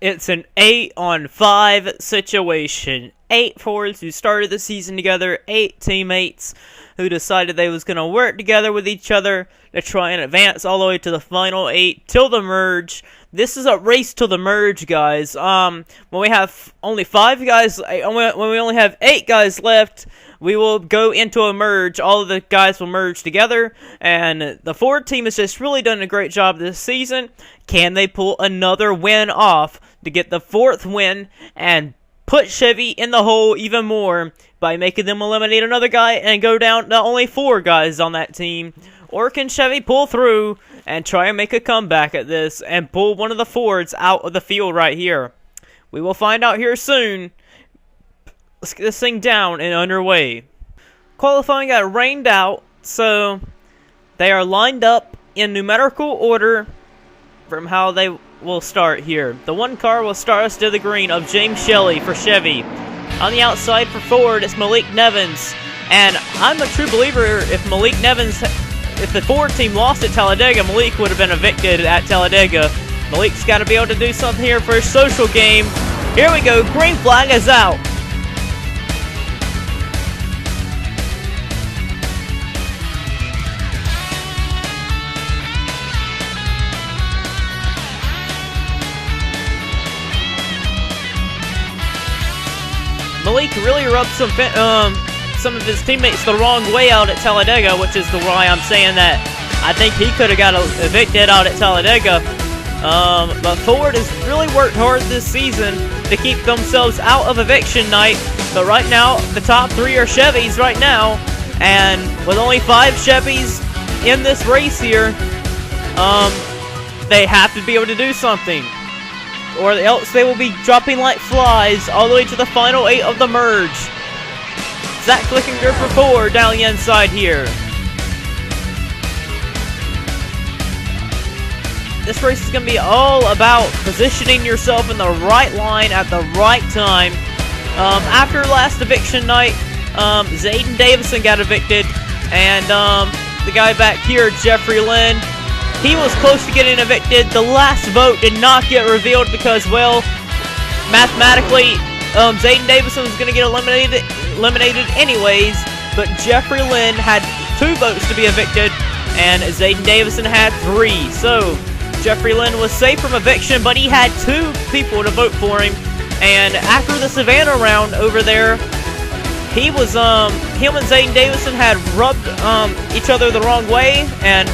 It's an 8-on-5 situation. 8 Fords who started the season together, 8 teammates who decided they was going to work together with each other to try and advance all the way to the final 8 till the merge. This is a race to the merge, guys. When we have only 5 guys, when we only have 8 guys left, we will go into a merge. All of the guys will merge together, and the Ford team has just really done a great job this season. Can they pull another win off to get the 4th win and put Chevy in the hole even more by making them eliminate another guy and go down to only 4 guys on that team? Or can Chevy pull through and try and make a comeback at this and pull one of the Fords out of the field right here? We will find out here soon. Let's get this thing down and underway. Qualifying got rained out, so they are lined up in numerical order from how they will start here. The one car will start us to the green of James Shelley for Chevy. On the outside for Ford, it's Malik Nevins. And I'm a true believer if the Ford team lost at Talladega, Malik would have been evicted at Talladega. Malik's got to be able to do something here for his social game. Here we go, green flag is out. Malik really rubbed some of his teammates the wrong way out at Talladega, which is why I'm saying that I think he could have got evicted out at Talladega. But Ford has really worked hard this season to keep themselves out of eviction night. But right now, the top 3 are Chevys right now. And with only 5 Chevys in this race here, they have to be able to do something, or else they will be dropping like flies all the way to the final 8 of the merge. Zach Flickinger for Ford down the inside here. This race is going to be all about positioning yourself in the right line at the right time. After last eviction night, Zayden Davison got evicted, and the guy back here, Jeffrey Lynn, he was close to getting evicted. The last vote did not get revealed because, well, mathematically, Zayden Davison was going to get eliminated anyways, but Jeffrey Lynn had 2 votes to be evicted, and Zayden Davison had 3. So, Jeffrey Lynn was safe from eviction, but he had 2 people to vote for him, and after the Savannah round over there, him and Zayden Davison had rubbed each other the wrong way, and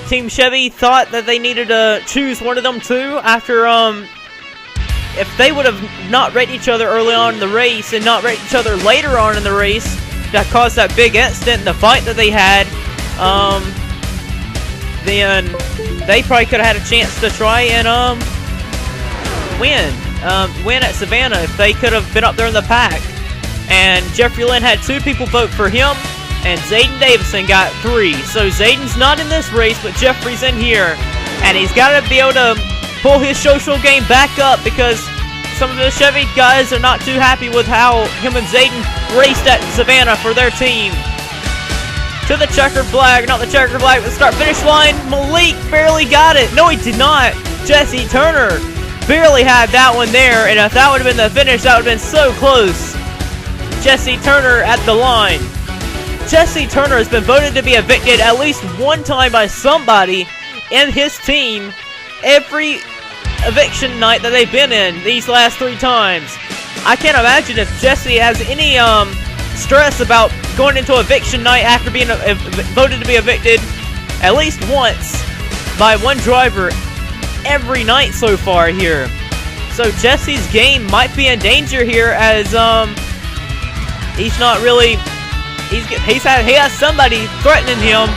Team Chevy thought that they needed to choose one of them two after, if they would have not rated each other early on in the race and not rated each other later on in the race, that caused that big incident, the fight that they had, then they probably could have had a chance to try and, win at Savannah if they could have been up there in the pack. And Jeffrey Lynn had 2 people vote for him, and Zayden Davison got 3. So Zayden's not in this race, but Jeffrey's in here. And he's got to be able to pull his social game back up because some of the Chevy guys are not too happy with how him and Zayden raced at Savannah for their team. To the checkered flag, not the checkered flag, but the start-finish line. Malik barely got it. No, he did not. Jesse Turner barely had that one there, and if that would have been the finish, that would have been so close. Jesse Turner at the line. Jesse Turner has been voted to be evicted at least one time by somebody in his team every eviction night that they've been in these last 3 times. I can't imagine if Jesse has any stress about going into eviction night after being voted to be evicted at least once by one driver every night so far here. So Jesse's game might be in danger here as he's not really. He has somebody threatening him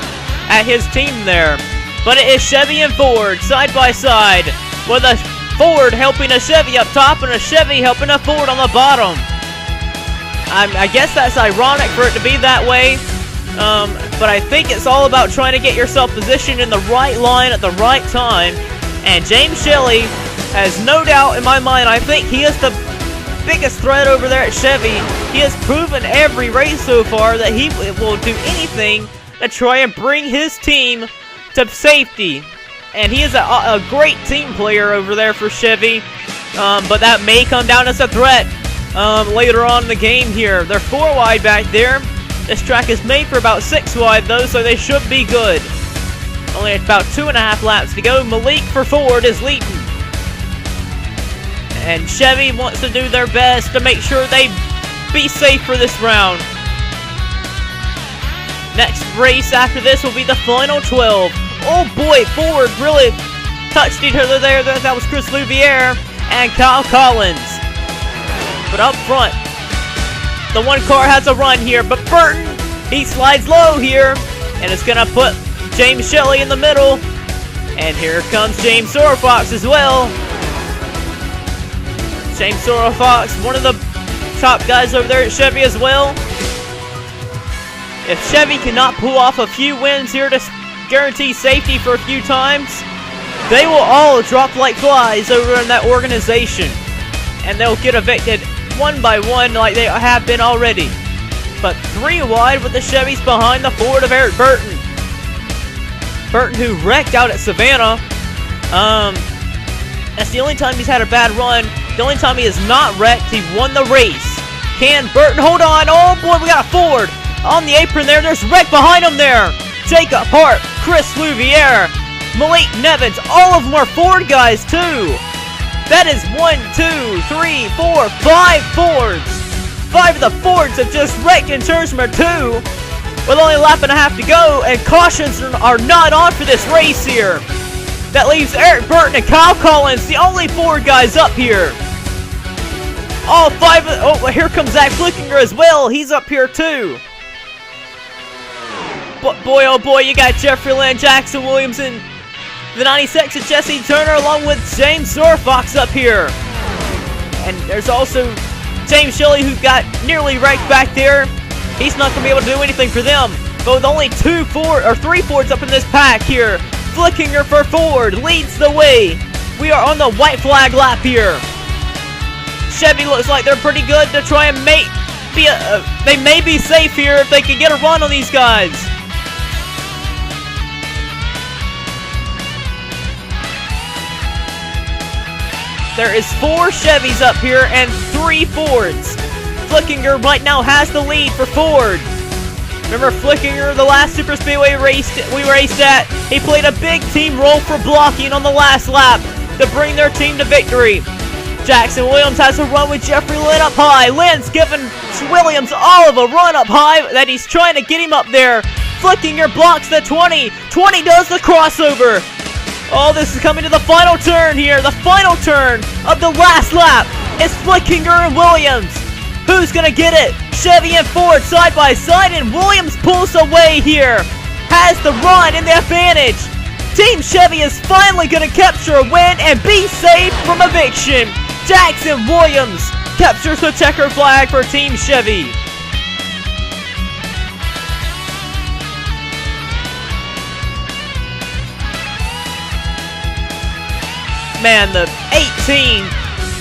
at his team there. But it is Chevy and Ford side by side, with a Ford helping a Chevy up top and a Chevy helping a Ford on the bottom. I guess that's ironic for it to be that way, but I think it's all about trying to get yourself positioned in the right line at the right time. And James Shelley has no doubt in my mind, I think he is the biggest threat over there at Chevy. He has proven every race so far that he will do anything to try and bring his team to safety. And he is a great team player over there for Chevy. but that may come down as a threat later on in the game here. They're 4 wide back there. This track is made for about 6 wide though, so they should be good. Only about 2.5 laps to go. Malik for Ford is leading. And Chevy wants to do their best to make sure they be safe for this round. Next race after this will be the final 12. Oh boy, Ford really touched each other there. That was Chris Louviere and Kyle Collins. But up front, the one car has a run here, but Burton, he slides low here, and it's gonna put James Shelley in the middle. And here comes James Sorofox as well. James Sorofox, one of the top guys over there at Chevy as well. If Chevy cannot pull off a few wins here to guarantee safety for a few times, they will all drop like flies over in that organization. And they'll get evicted one by one like they have been already. But 3 wide with the Chevys behind the Ford of Eric Burton. Burton, who wrecked out at Savannah. That's the only time he's had a bad run. The only time he has not wrecked, he won the race. Can Burton hold on? Oh boy, we got a Ford on the apron there. There's wreck behind him there. Jacob Hart, Chris Louviere, Malik Nevins, all of them are Ford guys too. That is 1, 2, 3, 4, 5 Fords. 5 of the Fords have just wrecked in turns number 2. With only a lap and a half to go, and cautions are not on for this race here. That leaves Eric Burton and Kyle Collins, the only Ford guys up here. All 5 of, oh, here comes Zach Flickinger as well. He's up here too. But boy, oh boy, you got Jeffrey Lynn, Jackson Williams, and the 96 and Jesse Turner, along with James Sorofox up here. And there's also James Shelley, who got nearly wrecked back there. He's not going to be able to do anything for them. But with only 3 Fords up in this pack here, Flickinger for Ford leads the way. We are on the white flag lap here. Chevy looks like they're pretty good to try and they may be safe here if they can get a run on these guys. There is 4 Chevys up here and 3 Fords. Flickinger right now has the lead for Ford. Remember Flickinger, the last Super Speedway race we raced at, he played a big team role for blocking on the last lap to bring their team to victory. Jackson Williams has a run with Jeffrey Lynn up high. Lynn's giving Williams all of a run up high that he's trying to get him up there. Flickinger blocks the 20. 20 does the crossover. Oh, this is coming to the final turn here. The final turn of the last lap. It's Flickinger and Williams. Who's going to get it? Chevy and Ford side by side, and Williams pulls away here. Has the run and the advantage. Team Chevy is finally going to capture a win and be safe from eviction. Jackson Williams captures the checker flag for Team Chevy. Man, the 18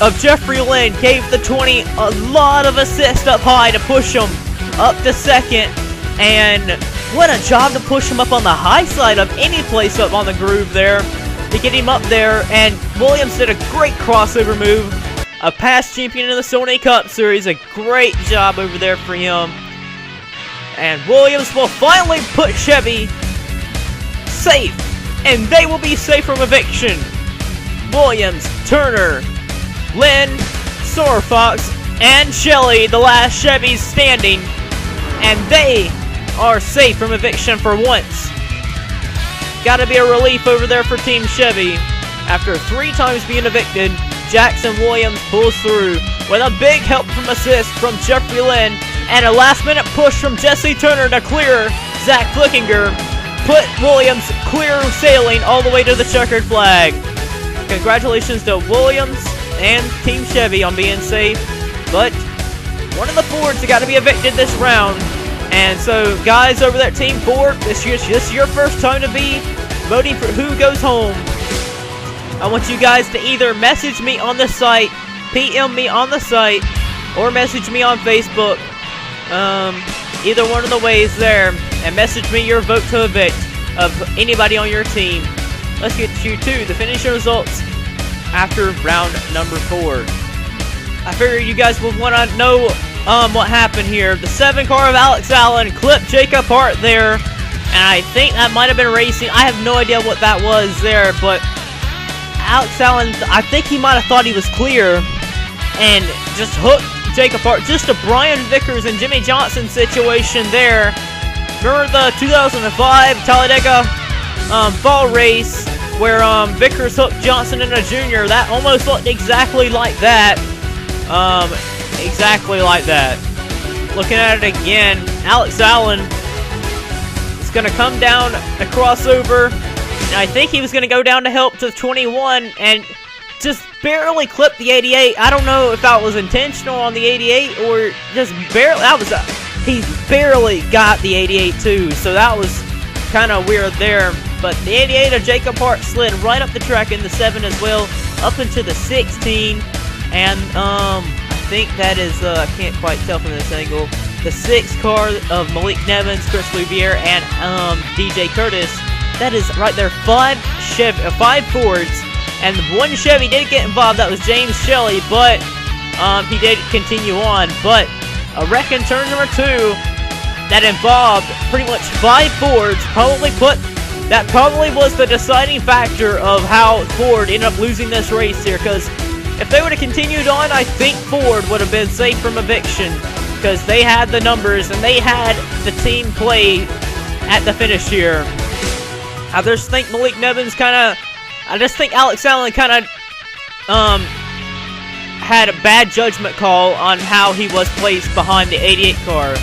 of Jeffrey Lynn gave the 20 a lot of assist up high to push him up to second. And what a job to push him up on the high side of any place up on the groove there to get him up there. And Williams did a great crossover move. A past champion in the Sony Cup Series. A great job over there for him. And Williams will finally put Chevy safe. And they will be safe from eviction. Williams, Turner, Lynn, Sorofox, and Shelley, the last Chevys standing. And they are safe from eviction for once. Gotta be a relief over there for Team Chevy. After 3 times being evicted, Jackson Williams pulls through with a big help from assist from Jeffrey Lynn and a last-minute push from Jesse Turner to clear Zach Flickinger. Put Williams clear sailing all the way to the checkered flag. Congratulations to Williams and Team Chevy on being safe, but one of the Fords has got to be evicted this round. And so, guys over there at Team Ford, this is your first time to be voting for who goes home. I want you guys to either message me on the site, PM me on the site, or message me on Facebook. Either one of the ways there, and message me your vote to evict of anybody on your team. Let's get you to the finishing results after round number 4. I figured you guys would want to know what happened here. The 7 car of Alex Allen clipped Jacob Hart there, and I think that might have been racing. I have no idea what that was there, but Alex Allen, I think he might have thought he was clear and just hooked Jacob Hart. Just a Brian Vickers and Jimmy Johnson situation there. Remember the 2005 Talladega fall race where Vickers hooked Johnson in a junior? That almost looked exactly like that. Exactly like that. Looking at it again, Alex Allen is going to come down a crossover, and I think he was going to go down to help to 21 and just barely clip the 88. I don't know if that was intentional on the 88 or just barely. He barely got the 88 too, so that was kind of weird there. But the 88 of Jacob Hart slid right up the track in the 7 as well, up into the 16, and I think that is I can't quite tell from this angle, the 6 car of Malik Nevins, Chris Louvier, and DJ Curtis. That is right there, 5 Fords. And 1 Chevy did get involved. That was James Shelley, but he did continue on. But a wreck in turn number 2 that involved pretty much 5 Fords probably was the deciding factor of how Ford ended up losing this race here. Because if they would have continued on, I think Ford would have been safe from eviction, because they had the numbers and they had the team play at the finish here. I just think Malik Nevins I just think Alex Allen kind of had a bad judgment call on how he was placed behind the 88 car.